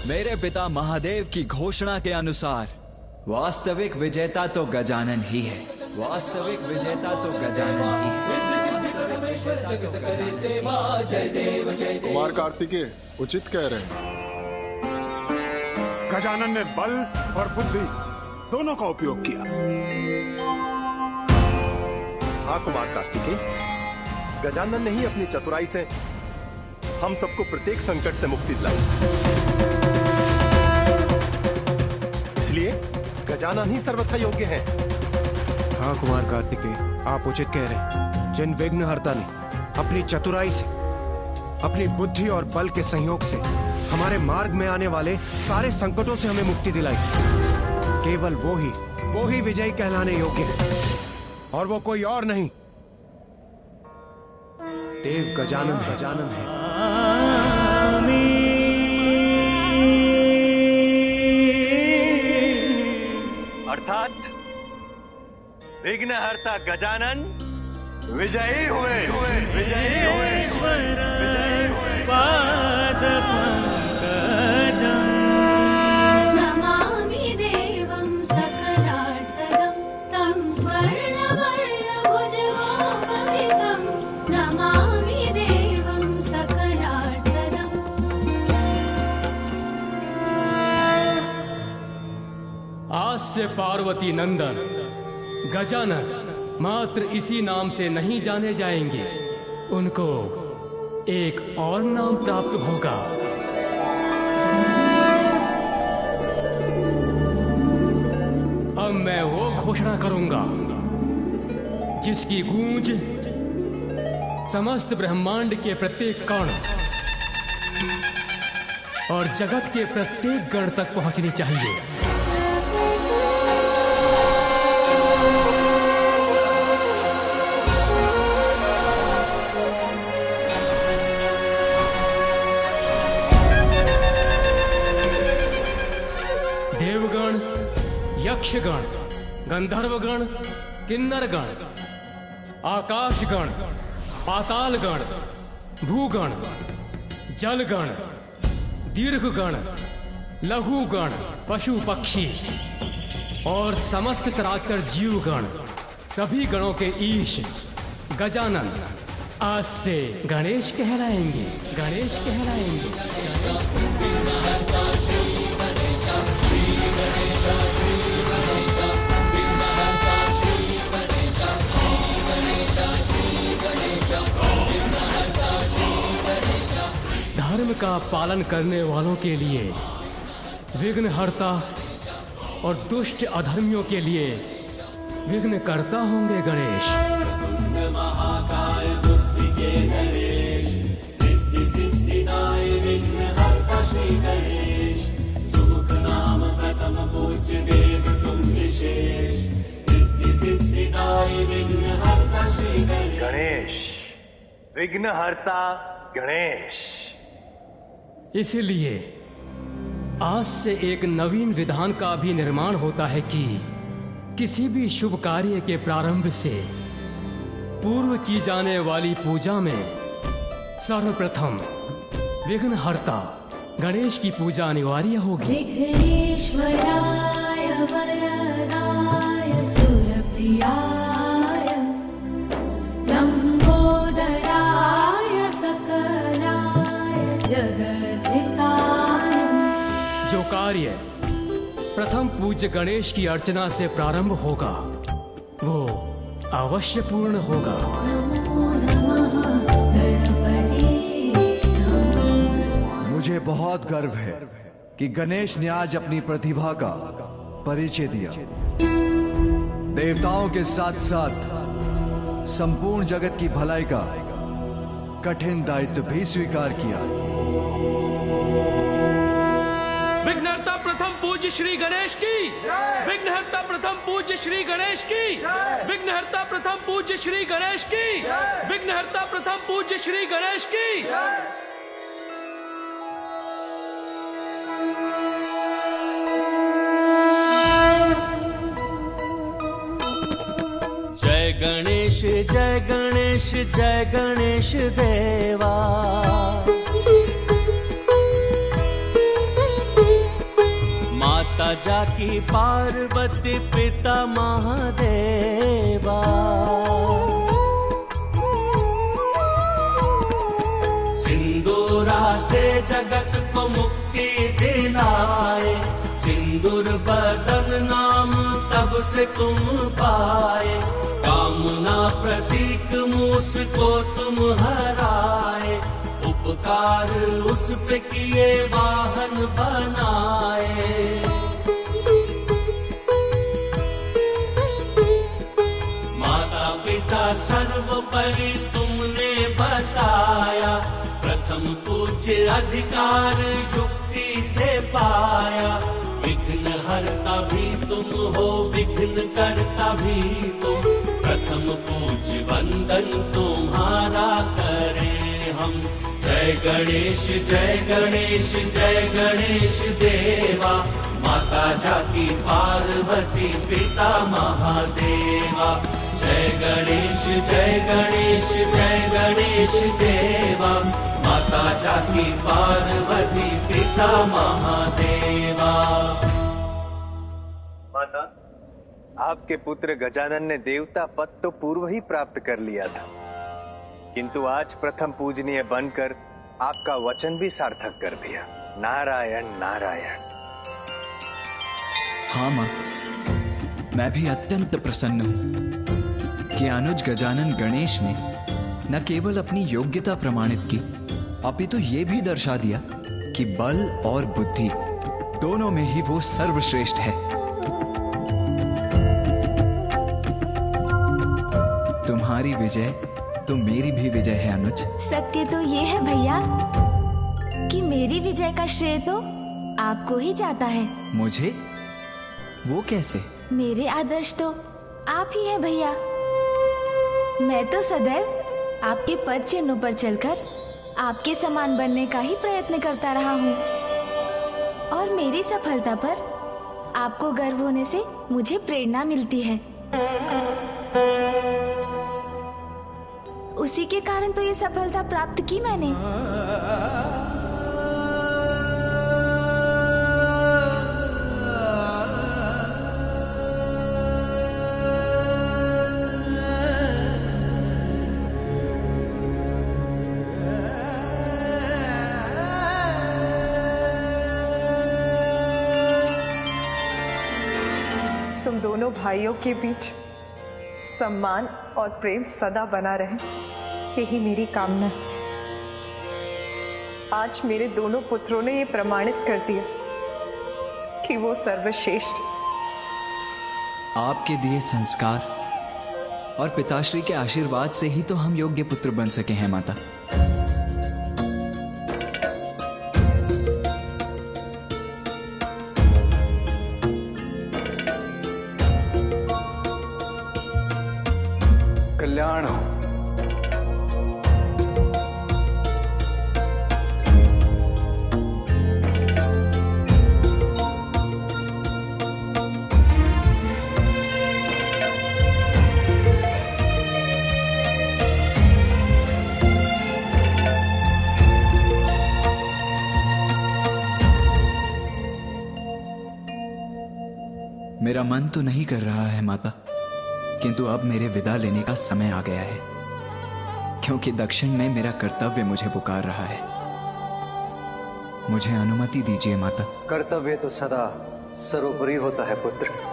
मेरे पिता महादेव की घोषणा के अनुसार वास्तविक विजेता तो गजानन ही है। वास्तविक विजेता तो गजानन ही है। कुमार कार्तिकेय उचित कह रहे हैं। गजानन ने बल और बुद्धि दोनों का उपयोग किया। हाँ कुमार कार्तिकेय, गजानन ने ही अपनी चतुराई से हम सबको प्रत्येक संकट से मुक्ति दिलाई। इसलिए गजानन ही सर्वथा योग्य हैं। हाँ कुमार कार्तिकेय, आप उचित कह रहे हैं। जिन विघ्नहर्ता ने अपनी चतुराई से, अपनी बुद्धि और बल के संयोग से हमारे मार्ग में आने वाले सारे संकटों से हमें मुक्ति दिलाई, केवल वो ही विजयी कहलाने योग्य है, और वो कोई और नहीं, देव गजानन है। अर्थात विघ्नहर्ता गजानन विजयी हुए। नमामि देवं सकलार्थदं तं स्वर्णवर्णभुजगोपवितं नमामि देवं सकलार्थदम्। आज से पार्वती नंदन गजानन मात्र इसी नाम से नहीं जाने जाएंगे, उनको एक और नाम प्राप्त होगा। अब मैं वो घोषणा करूंगा जिसकी गूंज समस्त ब्रह्मांड के प्रत्येक कण और जगत के प्रत्येक गण तक पहुंचनी चाहिए। देवगण, यक्षगण, गंधर्वगण, किन्नरगण, आकाशगण, पातालगण, भूगण, जलगण, दीर्घगण, लघुगण, पशु पक्षी और समस्त चराचर जीवगण, सभी गणों के ईश गजानन आज से गणेश कहलाएंगे। धर्म का पालन करने वालों के लिए विघ्नहर्ता और दुष्ट अधर्मियों के लिए विघ्नकर्ता होंगे गणेश। गणेश, विघ्नहर्ता गणेश। इसलिए आज से एक नवीन विधान का भी निर्माण होता है कि किसी भी शुभ कार्य के प्रारंभ से पूर्व की जाने वाली पूजा में सर्वप्रथम विघ्नहर्ता गणेश की पूजा अनिवार्य होगी। विघ्नेश्वराय वरदाय सुरप्रियाय लंबोदराय सकलाय जगद्धिताय। जो कार्य प्रथम पूज्य गणेश की अर्चना से प्रारंभ होगा वो अवश्य पूर्ण होगा। नमो नमः गणपते नमः। मुझे बहुत गर्व है कि गणेश ने आज अपनी प्रतिभा का परिचय दिया। देवताओं के साथ साथ संपूर्ण जगत की भलाई का कठिन दायित्व भी स्वीकार किया। विघ्नहर्ता प्रथम पूज्य श्री गणेश की, विघ्नहर्ता प्रथम पूज्य श्री गणेश की, विघ्नहर्ता प्रथम पूज्य श्री गणेश की, विघ्नहर्ता प्रथम पूज्य श्री गणेश की। जय गणेश जय गणेश जय गणेश देवा। जाकी पार्वती पिता महादेवा। सिंदूरा से जगत को मुक्ति दिलाए, सिंदूर बदन नाम तब से तुम पाए। कामना प्रतीक मूस को तुम हराए, उपकार उस पे किए वाहन बनाए। माता पिता सर्वोपरि तुमने बताया, प्रथम पूज्य अधिकार युक्ति से पाया। विघ्न हरता भी तुम हो, विघ्न करता भी तुम, प्रथम पूज्य वंदन तुम्हारा करें हम। जय गणेश जय गणेश जय गणेश देवा, माता जाकी पार्वती पिता महादेवा। जय गणेश जय गणेश जय गणेश देवा, माता जाकी पार्वती पिता महादेवा। माता, आपके पुत्र गजानन ने देवता पद तो पूर्व ही प्राप्त कर लिया था, किंतु आज प्रथम पूजनीय बनकर आपका वचन भी सार्थक कर दिया। नारायण नारायण। हाँ माँ, मैं भी अत्यंत प्रसन्न हूँ कि अनुज गजानन गणेश ने न केवल अपनी योग्यता प्रमाणित की, अपितु ये भी दर्शा दिया कि बल और बुद्धि दोनों में ही वो सर्वश्रेष्ठ है। तुम्हारी विजय तो मेरी भी विजय है अनुज। सत्य तो ये है भैया कि मेरी विजय का श्रेय तो आपको ही जाता है। मुझे? वो कैसे? मेरे आदर्श तो आप ही हैं भैया। मैं तो सदैव आपके पद चिन्हों पर चलकर आपके समान बनने का ही प्रयत्न करता रहा हूँ, और मेरी सफलता पर आपको गर्व होने से मुझे प्रेरणा मिलती है। उसी के कारण तो ये सफलता प्राप्त की मैंने। तुम दोनों भाइयों के बीच सम्मान और प्रेम सदा बना रहे, यही मेरी कामना है। आज मेरे दोनों पुत्रों ने ये प्रमाणित कर दिया कि वो सर्वश्रेष्ठ। आपके दिए संस्कार और पिताश्री के आशीर्वाद से ही तो हम योग्य पुत्र बन सके हैं माता। कल्याण हो। मेरा मन तो नहीं कर रहा है माता, किंतु अब मेरे विदा लेने का समय आ गया है, क्योंकि दक्षिण में मेरा कर्तव्य मुझे पुकार रहा है। मुझे अनुमति दीजिए माता। कर्तव्य तो सदा सर्वोपरि होता है पुत्र।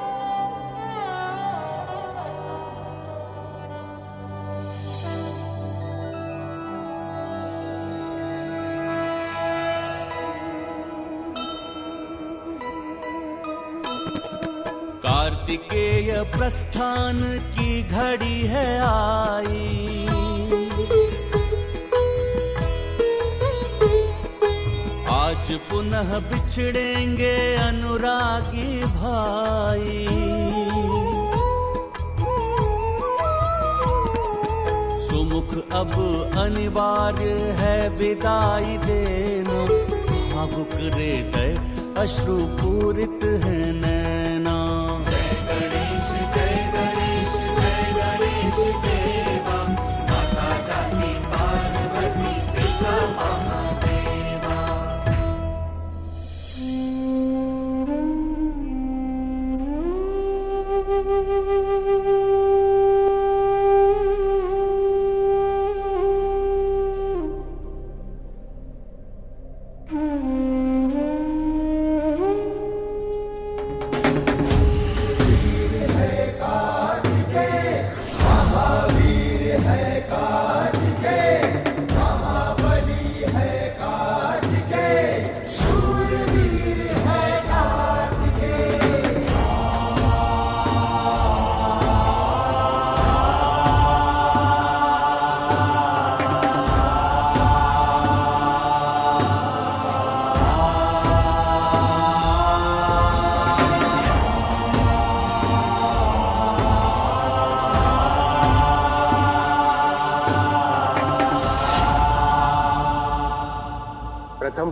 कार्तिकेय प्रस्थान की घड़ी है आई, आज पुनः बिछड़ेंगे अनुरागी भाई। सुमुख अब अनिवार्य है विदाई देना, भावुक हृदय अश्रु पूरित है नैना। जय गणेश जय गणेश जय गणेश देवा, माता जाकी पार्वती पिता महादेवा।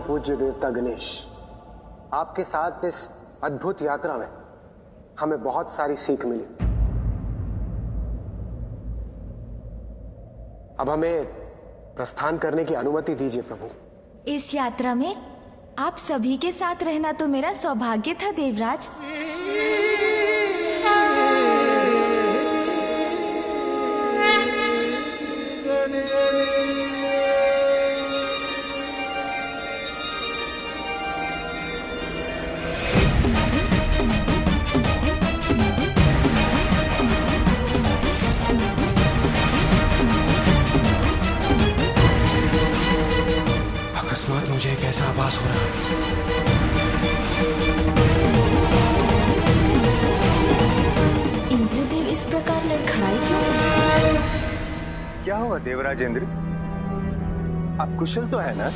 पूज्य देवता गणेश, आपके साथ इस अद्भुत यात्रा में हमें बहुत सारी सीख मिली। अब हमें प्रस्थान करने की अनुमति दीजिए प्रभु। इस यात्रा में आप सभी के साथ रहना तो मेरा सौभाग्य था देवराज। अकस्मात मुझे एक ऐसा आभास हो रहा है। इंद्रदेव इस प्रकार लड़खड़ाए क्यों? क्या हुआ देवराज इंद्र? आप कुशल तो है ना?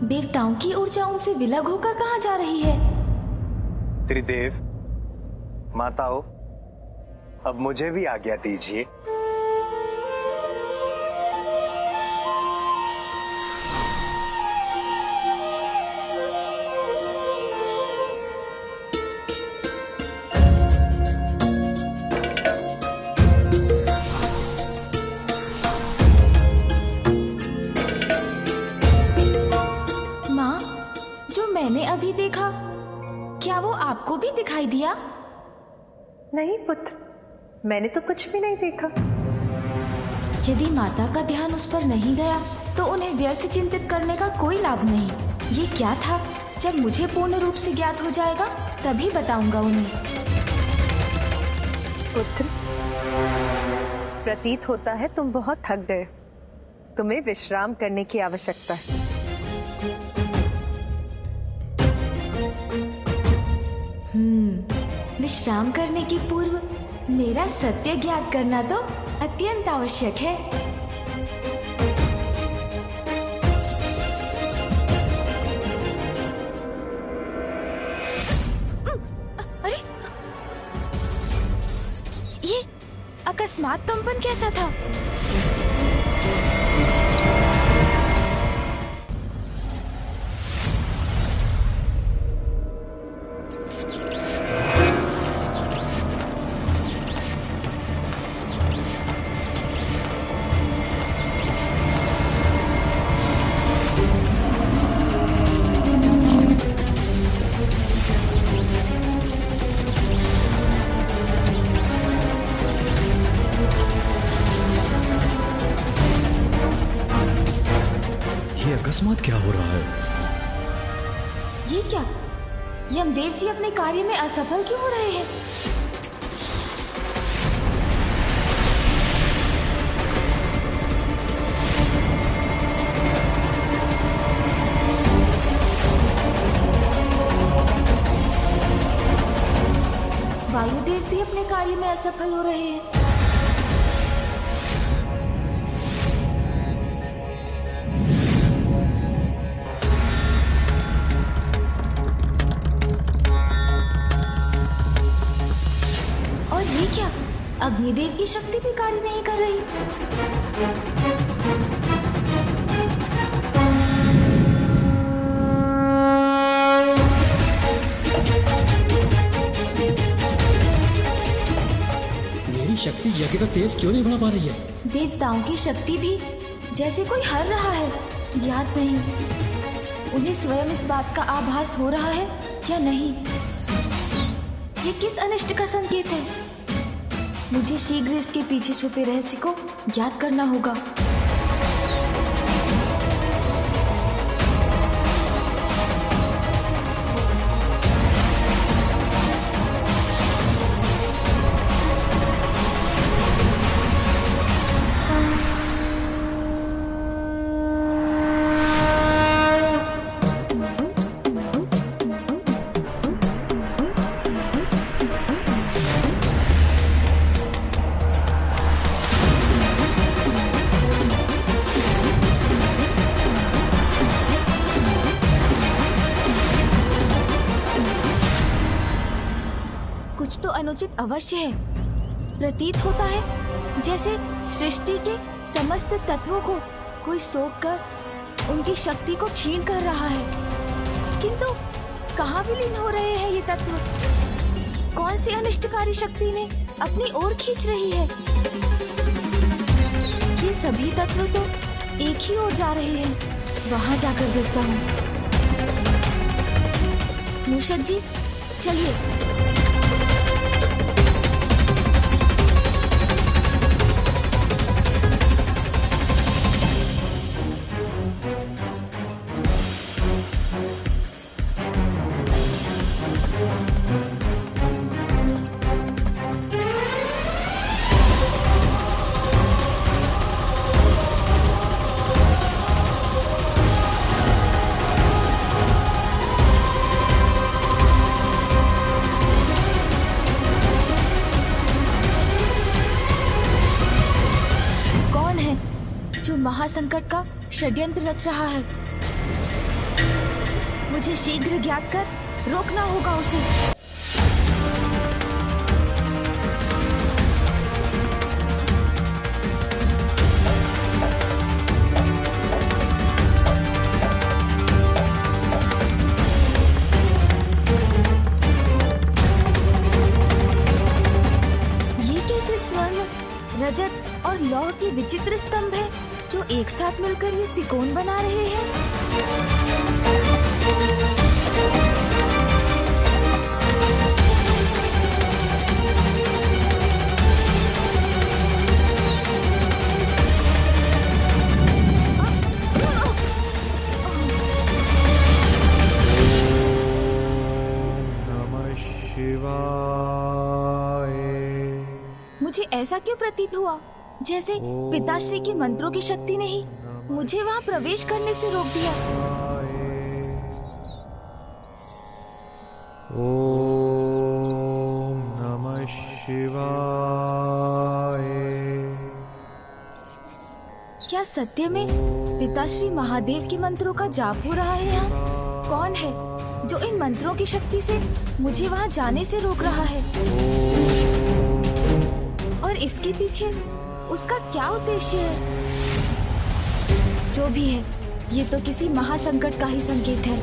देवताओं की ऊर्जा उनसे विलग होकर कहाँ जा रही है? त्रिदेव, माताओं, अब मुझे भी आज्ञा दीजिए। माँ, जो मैंने अभी देखा, क्या वो आपको भी दिखाई दिया? नहीं पुत्र, मैंने तो कुछ भी नहीं देखा। यदि माता का ध्यान उस पर नहीं गया तो उन्हें व्यर्थ चिंतित करने का कोई लाभ नहीं। ये क्या था? जब मुझे पूर्ण रूप से ज्ञात हो जाएगा तभी बताऊंगा उन्हें। पुत्र, प्रतीत होता है तुम बहुत थक गए। तुम्हें विश्राम करने की आवश्यकता है। विश्राम करने की पूर्व मेरा सत्य ज्ञात करना तो अत्यंत आवश्यक है। अरे, ये अकस्मात कंपन कैसा था? अकस्मात क्या हो रहा है? ये क्या? यमदेव जी अपने कार्य में असफल क्यों हो रहे हैं? वायुदेव भी अपने कार्य में असफल हो रहे हैं। और ये क्या? अग्निदेव की शक्ति भी कार्य नहीं कर रही। मेरी शक्ति यज्ञ का तेज क्यों नहीं बढ़ा पा रही है? देवताओं की शक्ति भी जैसे कोई हर रहा है। याद नहीं उन्हें स्वयं इस बात का आभास हो रहा है या नहीं। ये किस अनिष्ट का संकेत है? मुझे शीघ्र इसके पीछे छुपे रहस्य को ज्ञात करना होगा। कुछ तो अनुचित अवश्य है। प्रतीत होता है जैसे सृष्टि के समस्त तत्वों को कोई सोख कर उनकी शक्ति को क्षीण कर रहा है। किंतु कहाँ विलीन हो रहे हैं ये तत्व? कौन सी अनिष्टकारी शक्ति ने अपनी ओर खींच रही है? ये सभी तत्व तो एक ही ओर जा रहे हैं। वहां जाकर देखता हूँ। मूषक जी, चलिए। महासंकट का षड्यंत्र रच रहा है। मुझे शीघ्र ज्ञात कर रोकना होगा उसे। ये कैसे स्वर्ण, रजत और लौह के विचित्र स्तंभ है जो एक साथ मिलकर ये त्रिकोण बना रहे हैं। नमः शिवाय। मुझे ऐसा क्यों प्रतीत हुआ जैसे पिताश्री के मंत्रों की शक्ति ने ही मुझे वहां प्रवेश करने से रोक दिया। ओम नमः शिवाय। क्या सत्य में पिताश्री महादेव के मंत्रों का जाप हो रहा है यहाँ? कौन है जो इन मंत्रों की शक्ति से मुझे वहां जाने से रोक रहा है? और इसके पीछे उसका क्या उद्देश्य है? जो भी है, ये तो किसी महासंकट का ही संकेत है।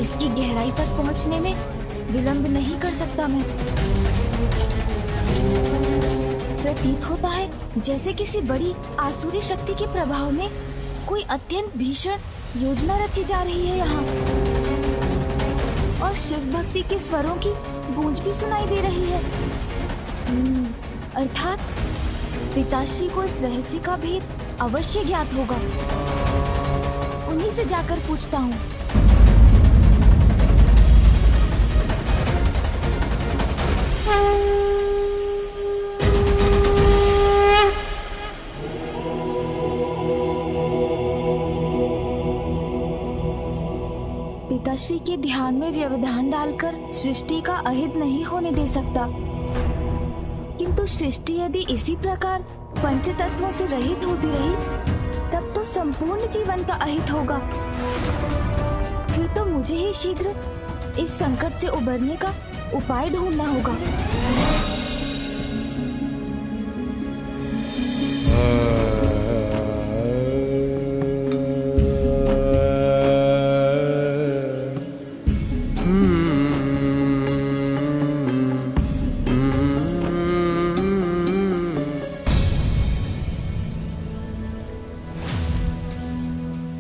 इसकी गहराई तक पहुंचने में विलंब नहीं कर सकता मैं। प्रतीत होता है जैसे किसी बड़ी आसुरी शक्ति के प्रभाव में कोई अत्यंत भीषण योजना रची जा रही है यहाँ। और शिव भक्ति के स्वरों की गूंज भी सुनाई दे रही है। अर्थात पिताश्री को इस रहस्य का भेद अवश्य ज्ञात होगा। उन्हीं से जाकर पूछता हूँ। पिताश्री के ध्यान में व्यवधान डालकर सृष्टि का अहित नहीं होने दे सकता। किंतु सृष्टि यदि इसी प्रकार पंच तत्वों से रहित होती रही, तब तो संपूर्ण जीवन का अहित होगा। फिर तो मुझे ही शीघ्र इस संकट से उबरने का उपाय ढूंढना होगा।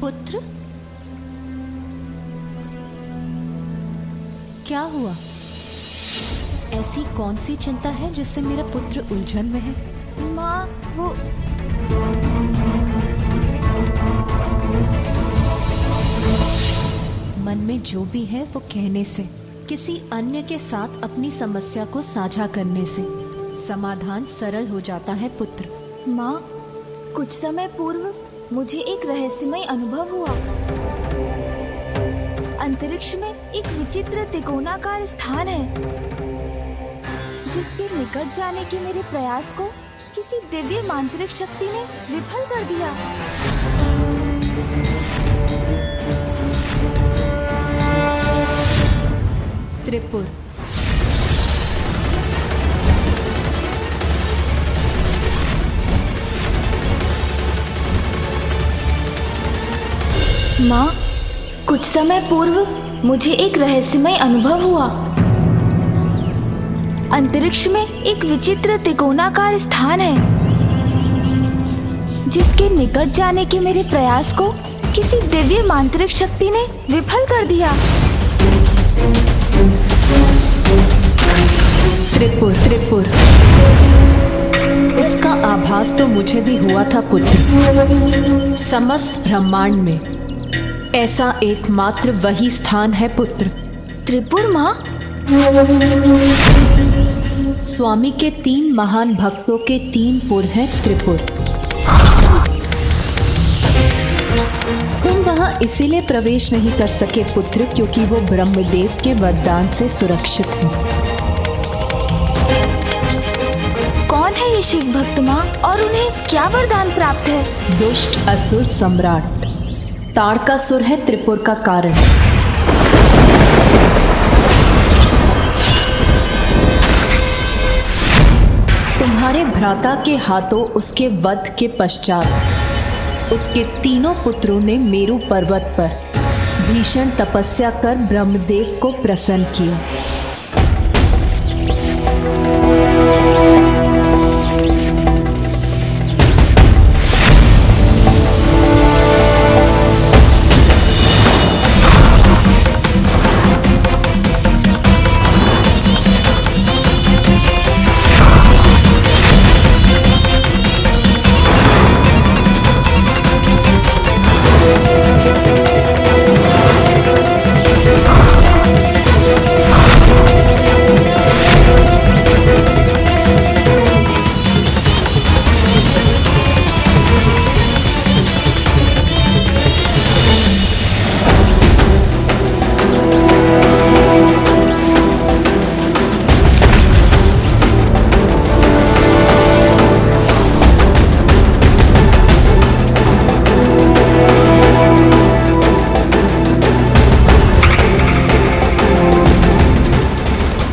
पुत्र, क्या हुआ? ऐसी कौन सी चिंता है जिससे मेरा पुत्र उलझन में है? माँ, वो मन में जो भी है वो कहने से, किसी अन्य के साथ अपनी समस्या को साझा करने से समाधान सरल हो जाता है पुत्र। माँ, कुछ समय पूर्व मुझे एक रहस्यमय अनुभव हुआ। अंतरिक्ष में एक विचित्र त्रिकोणाकार स्थान है, जिसके निकट जाने के मेरे प्रयास को किसी दिव्य मांत्रिक शक्ति ने विफल कर दिया। त्रिपुर, माँ, कुछ समय पूर्व मुझे एक रहस्यमय अनुभव हुआ। अंतरिक्ष में एक विचित्र त्रिकोणाकार स्थान है, जिसके निकट जाने के मेरे प्रयास को किसी दिव्य मांत्रिक शक्ति ने विफल कर दिया। त्रिपुर इसका आभास तो मुझे भी हुआ था पुत्र। समस्त ब्रह्मांड में ऐसा एकमात्र वही स्थान है पुत्र। त्रिपुर माँ? स्वामी के 3 महान भक्तों के 3 पुर हैं त्रिपुर। तुम वहां इसीलिए प्रवेश नहीं कर सके पुत्र, क्योंकि वो ब्रह्मदेव के वरदान से सुरक्षित हैं। कौन है ये शिव भक्त माँ, और उन्हें क्या वरदान प्राप्त है? दुष्ट असुर सम्राट ताड़कासुर है त्रिपुर का कारण। तुम्हारे भ्राता के हाथों उसके वध के पश्चात उसके 3 पुत्रों ने मेरु पर्वत पर भीषण तपस्या कर ब्रह्मदेव को प्रसन्न किया।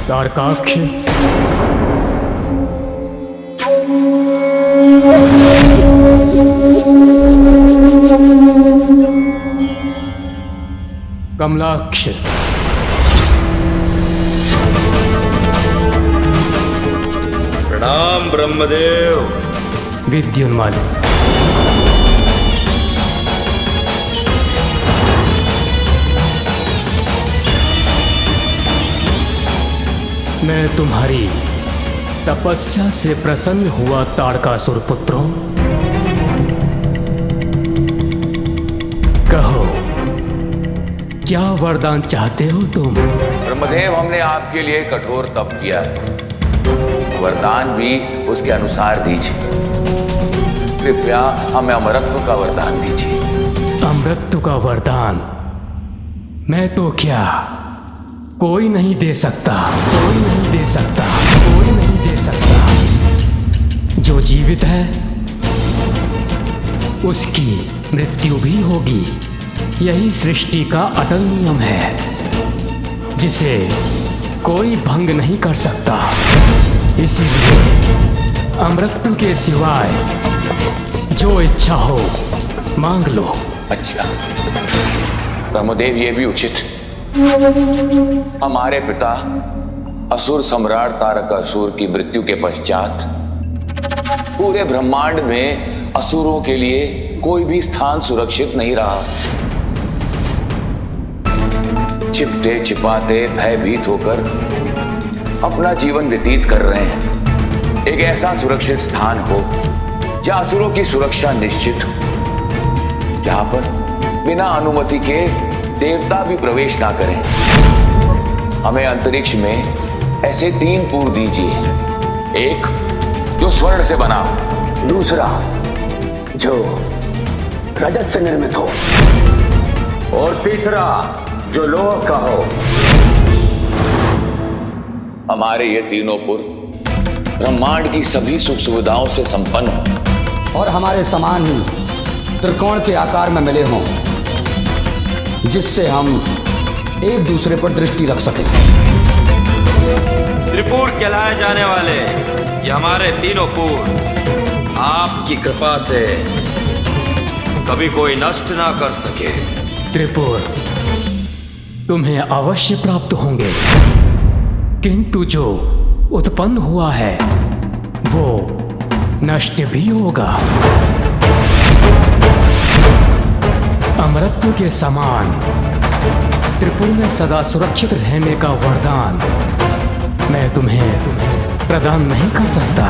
तारकाक्ष, कमलाक्ष, प्रणाम ब्रह्मदेव। विद्युन्माली, मैं तुम्हारी तपस्या से प्रसन्न हुआ ताड़कासुर पुत्रों। कहो, क्या वरदान चाहते हो तुम? ब्रह्मदेव, हमने आपके लिए कठोर तप किया है, वरदान भी उसके अनुसार दीजिए। कृपया हमें अमरत्व का वरदान दीजिए। अमरत्व का वरदान मैं तो क्या कोई नहीं दे सकता, कोई नहीं दे सकता, कोई नहीं दे सकता। जो जीवित है उसकी मृत्यु भी होगी। यही सृष्टि का अटल नियम है, जिसे कोई भंग नहीं कर सकता। इसीलिए अमृत के सिवाय जो इच्छा हो मांग लो। अच्छा ब्रह्मदेव, ये भी उचित। हमारे पिता असुर सम्राट तारकासुर की मृत्यु के पश्चात पूरे ब्रह्मांड में असुरों के लिए कोई भी स्थान सुरक्षित नहीं रहा। छिपते छिपाते भयभीत होकर अपना जीवन व्यतीत कर रहे हैं। एक ऐसा सुरक्षित स्थान हो जहां असुरों की सुरक्षा निश्चित हो, जहां पर बिना अनुमति के देवता भी प्रवेश ना करें। हमें अंतरिक्ष में ऐसे 3 पुर दीजिए। एक जो स्वर्ण से बना हो, दूसरा जो रजत से निर्मित हो, और तीसरा जो लोह का हो। हमारे ये 3 पुर ब्रह्मांड की सभी सुख सुविधाओं से संपन्न हो और हमारे समान ही त्रिकोण के आकार में मिले हों, जिससे हम एक दूसरे पर दृष्टि रख सकें। त्रिपुर कहलाए जाने वाले ये हमारे 3 पुर आपकी कृपा से कभी कोई नष्ट ना कर सके। त्रिपुर तुम्हें अवश्य प्राप्त होंगे, किंतु जो उत्पन्न हुआ है वो नष्ट भी होगा। अमरत्व के समान त्रिपुर में सदा सुरक्षित रहने का वरदान मैं तुम्हें प्रदान नहीं कर सकता।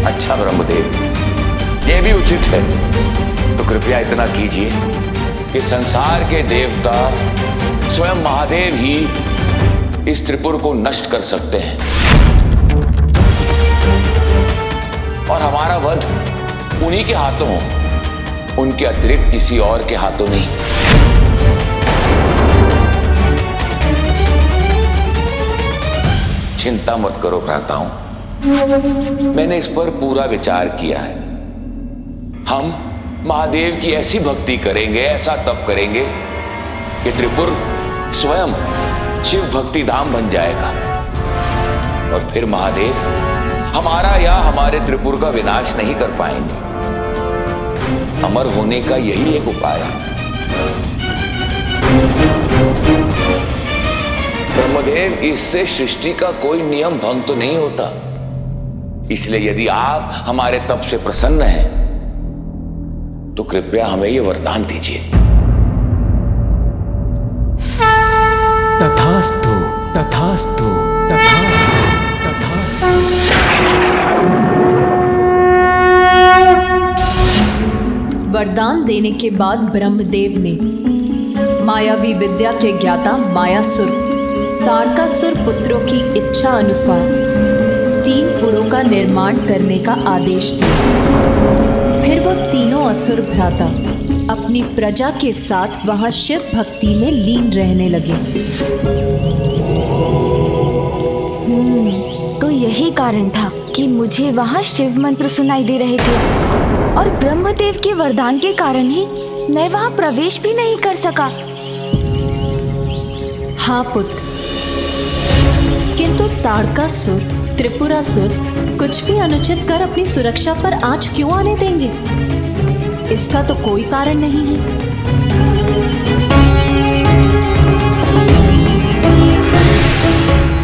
अच्छा ब्रह्मदेव, ये भी उचित है, तो कृपया इतना कीजिए कि संसार के देवता स्वयं महादेव ही इस त्रिपुर को नष्ट कर सकते हैं और हमारा वध उन्हीं के हाथों हो, उनके अतिरिक्त किसी और के हाथों नहीं। चिंता मत करो भ्राताओं, मैंने इस पर पूरा विचार किया है। हम महादेव की ऐसी भक्ति करेंगे, ऐसा तप करेंगे कि त्रिपुर स्वयं शिव भक्ति धाम बन जाएगा और फिर महादेव हमारा या हमारे त्रिपुर का विनाश नहीं कर पाएंगे। अमर होने का यही एक उपाय है। ब्रह्मदेव, इससे सृष्टि का कोई नियम भंग तो नहीं होता, इसलिए यदि आप हमारे तप से प्रसन्न हैं तो कृपया हमें यह वरदान दीजिए। तथास्तु, तथास्तु, तथास्तु, तथास्तु। वरदान देने के बाद ब्रह्मदेव ने मायावी विद्या के ज्ञाता मायासुर तारकासुर पुत्रों की इच्छा अनुसार 3 पुरों का निर्माण करने का आदेश दिया। फिर वो तीनों असुर भ्राता अपनी प्रजा के साथ वहां शिव भक्ति में लीन रहने लगे। तो यही कारण था कि मुझे वहाँ शिव मंत्र सुनाई दे रहे थे और ब्रह्मदेव के वरदान के कारण ही मैं वहाँ प्रवेश भी नहीं कर सका। हाँ पुत्र, किंतु तारकासुर त्रिपुरासुर कुछ भी अनुचित कर अपनी सुरक्षा पर आंच क्यों आने देंगे? इसका तो कोई कारण नहीं है।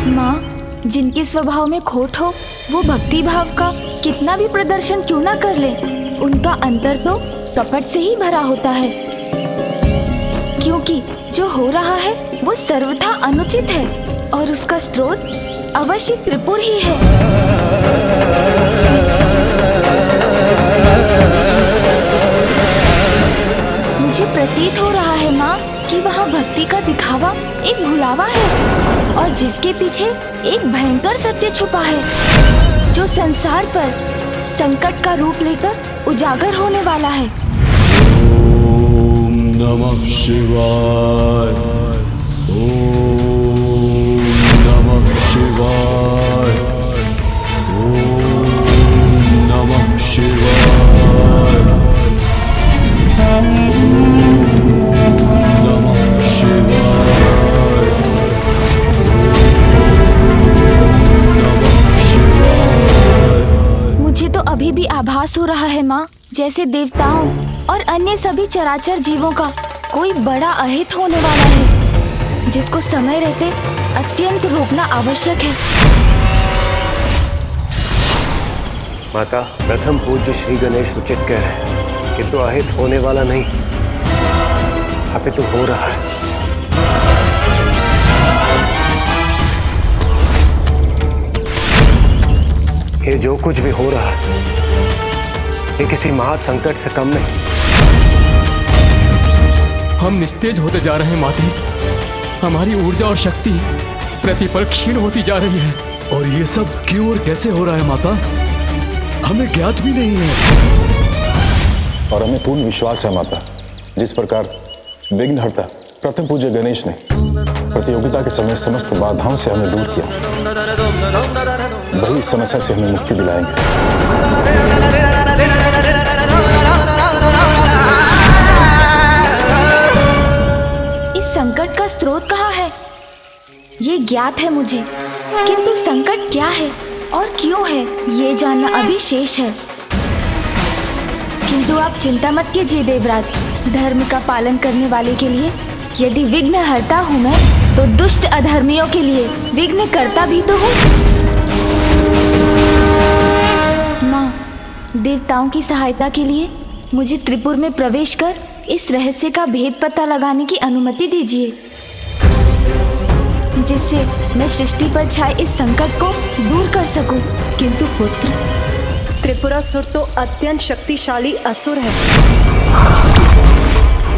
माँ, जिनके स्वभाव में खोट हो वो भक्ति भाव का कितना भी प्रदर्शन क्यों ना कर ले, उनका अंतर तो कपट से ही भरा होता है, क्योंकि जो हो रहा है वो सर्वथा अनुचित है और उसका स्रोत अवश्य त्रिपुर ही है। मुझे प्रतीत हो रहा है माँ कि वहाँ भक्ति का दिखावा एक भुलावा है और जिसके पीछे एक भयंकर सत्य छुपा है जो संसार पर संकट का रूप लेकर उजागर होने वाला है। ओम नमः शिवाय, ओम नमः शिवाय, ओम नमः शिवाय, ओम नमः शिवाय, नमः शिवाय। मुझे तो अभी भी आभास हो रहा है माँ, जैसे देवताओं और अन्य सभी चराचर जीवों का कोई बड़ा अहित होने वाला है जिसको समय रहते अत्यंत रोकना आवश्यक है। माता, प्रथम पूज्य श्री गणेश उचित कह रहे हैं, किंतु अहित होने वाला नहीं, अपितु हो रहा है। ये जो कुछ भी हो रहा है ये किसी महासंकट से कम नहीं। हम निस्तेज होते जा रहे हैं माते, हमारी ऊर्जा और शक्ति प्रतिपल क्षीण होती जा रही है। और ये सब क्यों और कैसे हो रहा है माता, हमें ज्ञात भी नहीं है। और हमें पूर्ण विश्वास है माता, जिस प्रकार विघ्नहर्ता प्रथम पूज्य गणेश ने प्रतियोगिता के समय समस्त बाधाओं से हमें दूर किया, वही इस समस्या से हमें मुक्ति दिलाएंगे। इस संकट का स्रोत कहाँ है ये ज्ञात है मुझे, किंतु संकट क्या है और क्यों है ये जानना अभी शेष है। किंतु आप चिंता मत कीजिए देवराज, धर्म का पालन करने वाले के लिए यदि विघ्न हरता हूँ मैं, तो दुष्ट अधर्मियों के लिए विघ्न करता भी तो हूँ। माँ, देवताओं की सहायता के लिए मुझे त्रिपुर में प्रवेश कर इस रहस्य का भेद पता लगाने की अनुमति दीजिए, जिससे मैं सृष्टि पर छाए इस संकट को दूर कर सकूं। किंतु पुत्र, त्रिपुरासुर तो अत्यंत शक्तिशाली असुर है,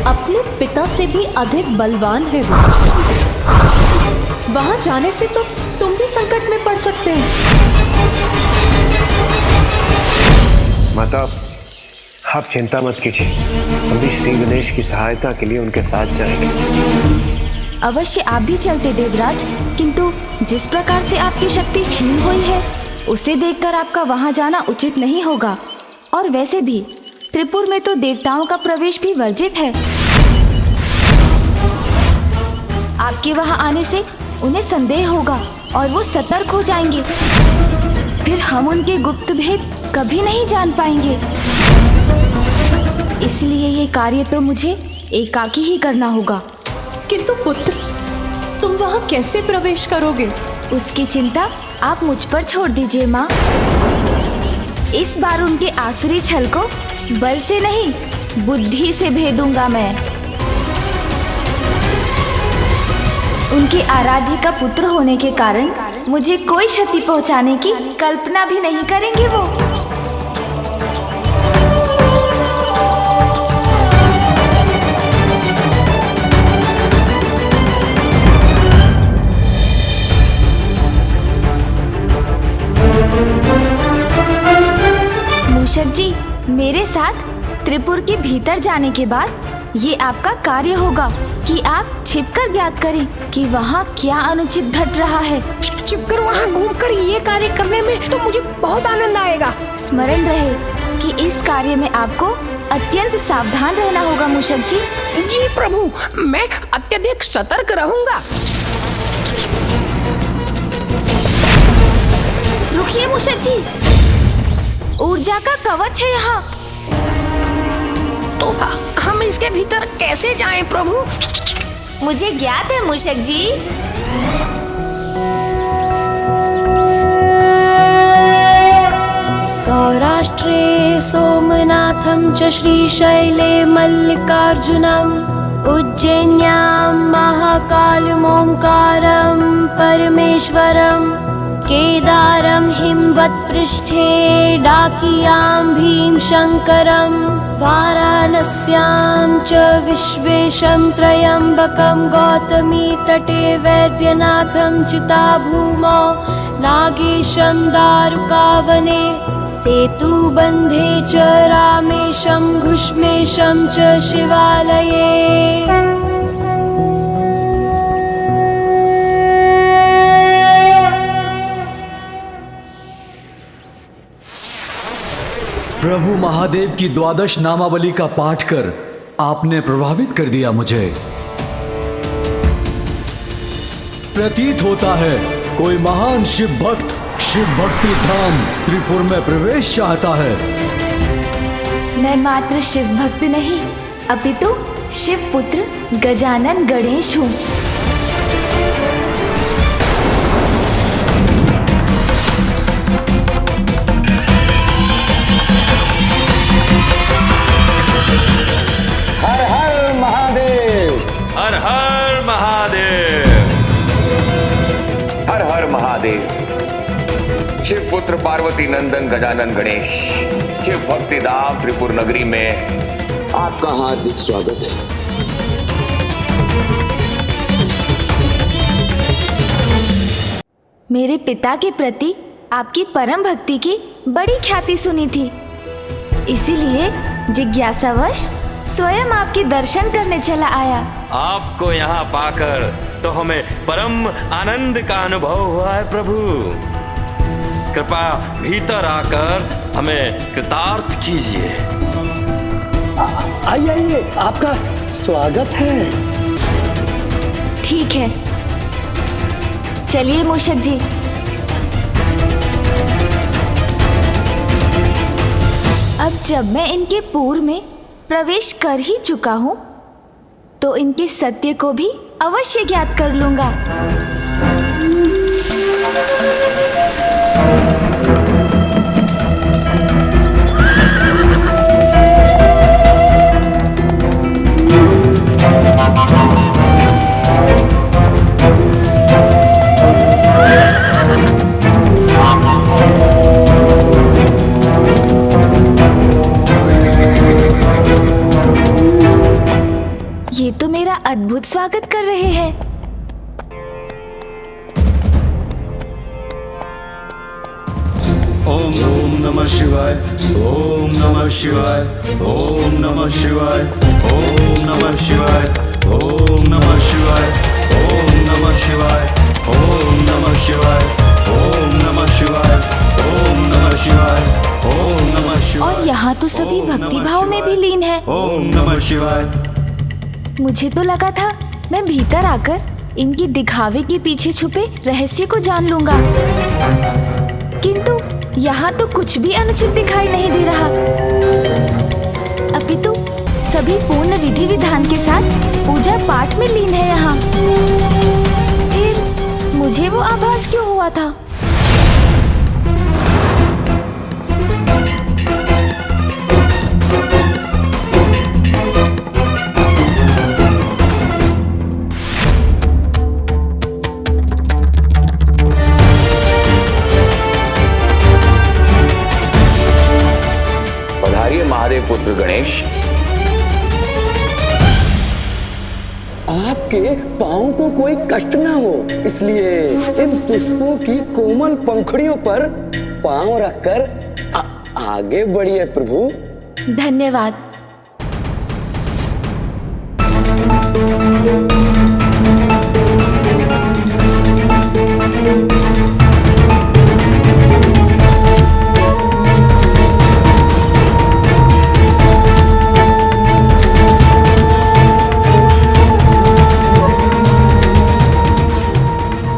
अपने पिता से भी अधिक बलवान है वो। वहां जाने से तो तुम भी संकट में पड़ सकते हैं। माता, आप चिंता मत कीजिए, हम भी श्री गणेश की सहायता के लिए उनके साथ जाएंगे। अवश्य आप भी चलते देवराज, किंतु जिस प्रकार से आपकी शक्ति क्षीण हुई है उसे देखकर आपका वहां जाना उचित नहीं होगा। और वैसे भी त्रिपुर में तो देवताओं का प्रवेश भी वर्जित है। आपके वहां आने से उन्हें संदेह होगा और वो सतर्क हो जाएंगे, फिर हम उनके गुप्त भेद कभी नहीं जान पाएंगे। इसलिए ये कार्य तो मुझे एकाकी ही करना होगा। किंतु पुत्र, तुम वहां कैसे प्रवेश करोगे? उसकी चिंता आप मुझ पर छोड़ दीजिए माँ। इस बार उनके आसुरी छल को बल से नहीं, बुद्धि से भेदूंगा मैं। उनके आराध्य का पुत्र होने के कारण मुझे कोई क्षति पहुंचाने की कल्पना भी नहीं करेंगे वो। मूषक जी, मेरे साथ त्रिपुर के भीतर जाने के बाद ये आपका कार्य होगा कि आप छिपकर ज्ञात करें कि वहाँ क्या अनुचित घट रहा है। छिपकर वहाँ घूमकर ये कार्य करने में तो मुझे बहुत आनंद आएगा। स्मरण रहे कि इस कार्य में आपको अत्यंत सावधान रहना होगा मूषक जी। जी प्रभु, मैं अत्यधिक सतर्क रहूंगा। रुकिए मूषक जी, ऊर्जा का कवच है यहाँ। तो हम इसके भीतर कैसे जाएं प्रभु? मुझे ज्ञात है मूषक जी। सौराष्ट्रे सोमनाथं च श्रीशैले मल्लिकार्जुनम् उज्जैन्यां महाकालम् ओंकारं परमेश्वरम् केदारं हिमवत्पृष्ठे डाकियां भीमशङ्करं वाराणस्यां च विश्वेशं त्र्यम्बकं गौतमी तटे वैद्यनाथं चिताभूमौ नागेशं दारुकावने सेतुबन्धे च रामेशं घुष्मेशं च शिवालये। प्रभु महादेव की द्वादश नामावली का पाठ कर आपने प्रभावित कर दिया मुझे। प्रतीत होता है कोई महान शिव भक्त शिव भक्ति धाम त्रिपुर में प्रवेश चाहता है। मैं मात्र शिव भक्त नहीं, अपितु शिव पुत्र गजानन गणेश हूँ। हर हर महादेव, हर हर महादेव, हर हर महादेव। शिव पुत्र पार्वती नंदन गजानन गणेश शिव भक्ति धाम त्रिपुर नगरी में आपका हार्दिक स्वागत है। मेरे पिता के प्रति आपकी परम भक्ति की बड़ी ख्याति सुनी थी, इसीलिए जिज्ञासावश स्वयं आपके दर्शन करने चला आया। आपको यहाँ पाकर तो हमें परम आनंद का अनुभव हुआ है प्रभु। कृपा भीतर आकर हमें कृतार्थ कीजिए। आइए आइए, आपका स्वागत है। ठीक है, चलिए मूषक जी। अब जब मैं इनके पूर्व में प्रवेश कर ही चुका हूँ तो इनके सत्य को भी अवश्य ज्ञात कर लूंगा। ये तो मेरा अद्भुत स्वागत कर रहे हैं। ओम नमः शिवाय, ओम नमः शिवाय, ओम नमः शिवाय, ओम नमः शिवाय, ओम नमः शिवाय, ओम नमः शिवाय, ओम नमः शिवाय, ओम नमः शिवाय, ओम नमः शिवाय, ओम नमः शिवाय। और यहाँ तो सभी भक्ति भाव में भी लीन है। ओम नमः शिवाय। मुझे तो लगा था मैं भीतर आकर इनकी दिखावे के पीछे छुपे रहस्य को जान लूंगा, किंतु यहाँ तो कुछ भी अनुचित दिखाई नहीं दे रहा। अपितु सभी पूर्ण विधि विधान के साथ पूजा पाठ में लीन है यहाँ। फिर मुझे वो आभास क्यों हुआ था? महादेव पुत्र गणेश, आपके पाँव को कोई कष्ट ना हो, इसलिए इन पुष्पों की कोमल पंखुड़ियों पर पाँव रखकर आगे बढ़िए प्रभु। धन्यवाद।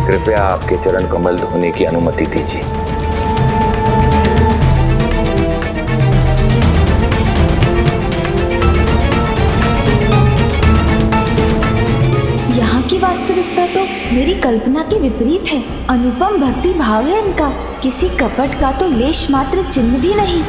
कृपया आपके चरण कमल धोने की अनुमति दीजिए। यहाँ की वास्तविकता तो मेरी कल्पना के विपरीत है। अनुपम भक्ति भाव है इनका, किसी कपट का तो लेश मात्र चिन्ह भी नहीं।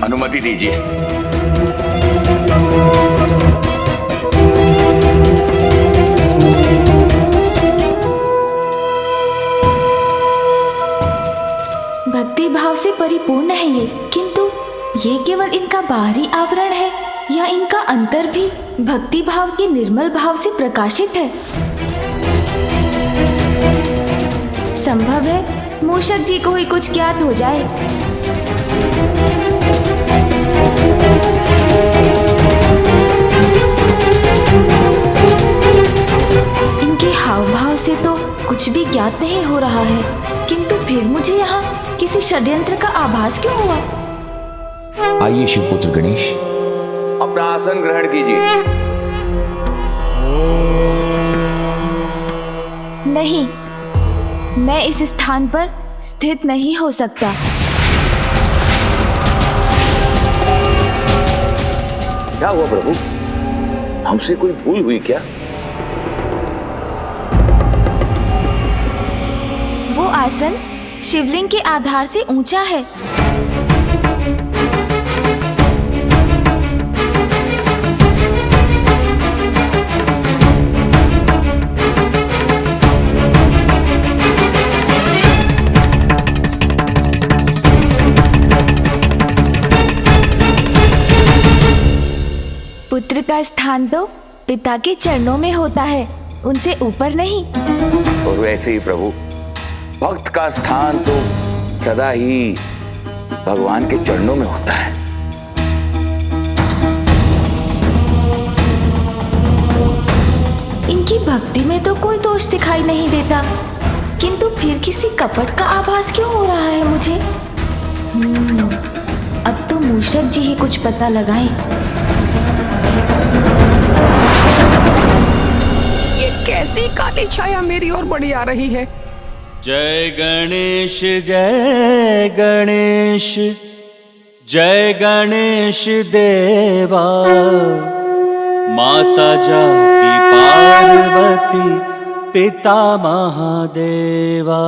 अनुमति दीजिए। भक्ति भाव से परिपूर्ण है ये, किंतु ये केवल इनका बाहरी आवरण है या इनका अंतर भी भक्ति भाव के निर्मल भाव से प्रकाशित है? संभव है मूषक जी को ही कुछ ज्ञात हो जाए। इनके हाव भाव से तो कुछ भी ज्ञात नहीं हो रहा है, किंतु फिर मुझे यहाँ किसी षड्यंत्र का आभास क्यों हुआ? आइए शिवपुत्र गणेश, अपना आसन ग्रहण कीजिए। नहीं, मैं इस स्थान पर स्थित नहीं हो सकता। क्या हुआ प्रभु? हमसे कोई भूल हुई क्या? वो आसन शिवलिंग के आधार से ऊंचा है। पुत्र का स्थान तो पिता के चरणों में होता है, उनसे ऊपर नहीं। और वैसे ही प्रभु, भक्त का स्थान तो सदा ही भगवान के चरणों में होता है। इनकी भक्ति में तो कोई दोष दिखाई नहीं देता, किंतु फिर किसी कपट का आभास क्यों हो रहा है मुझे? अब तो मूषक जी ही कुछ पता लगाएं। ये कैसी काली छाया मेरी ओर बढ़ी आ रही है? जय गणेश जय गणेश, जय गणेश देवा, माता जाकी पार्वती पिता महादेवा।